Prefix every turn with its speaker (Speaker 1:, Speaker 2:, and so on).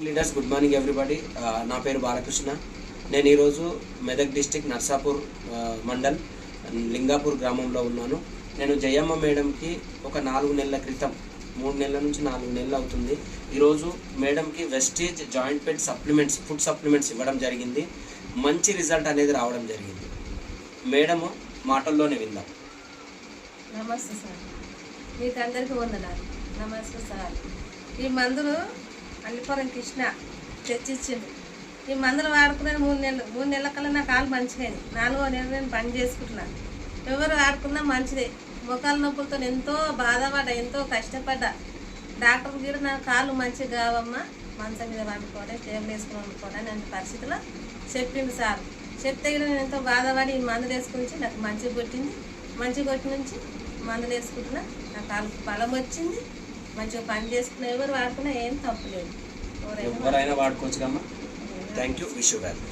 Speaker 1: Leaders good morning everybody. నా పేరు బాలకృష్ణ. నేను ఈరోజు మెదక్ డిస్టిక్ నర్సాపూర్ మండల్ లింగాపూర్ గ్రామంలో ఉన్నాను. నేను జయమ్మ మేడంకి ఒక 4 నెలల క్రితం 3 నెలల నుంచి 4 నెలలు అవుతుంది. ఈరోజు మేడంకి Vestige joint pain supplements food supplements ఇవ్వడం జరిగింది. మంచి రిజల్ట్ అనేది రావడం జరిగింది. మేడము మాటల్లోనే విందాం.
Speaker 2: నమస్తే సార్, మీకు అందరికీ వందనాలు. నమస్తే సార్. ఈ మందులు అల్లిపురం కృష్ణ తెచ్చిచ్చిండు. ఈ మందులు వాడుకున్నాను 3 నెలల కల్లా నా కాలు మంచిగానే. 4వ నెల నేను పని చేసుకుంటున్నాను. ఎవరు వాడుకున్నా మంచిదే. మొక్కల నొప్పులతో ఎంతో బాధపడ్డా, ఎంతో కష్టపడ్డా. డాక్టర్ కూడా నా కాళ్ళు మంచిగా కావమ్మా, మంచం మీద వండుకోవాలి, టేబుల్ వేసుకుని వండుకోవాలి అని పరిస్థితిలో చెప్పిండు సార్. చెప్తే కూడా నేను ఎంతో బాధపడి ఈ మందులు వేసుకుని నాకు మంచిగా కొట్టింది. మంచిగా కొట్టి నుంచి మందులు వేసుకుంటున్నా, నా కాలు బలం వచ్చింది. మంచిగా పని చేసుకున్నా, ఎవరు వాడుకున్నా ఏం తప్పు లేదు.
Speaker 1: ఎవరైనా వాడుకోవచ్చు. Thank you. Wish you well.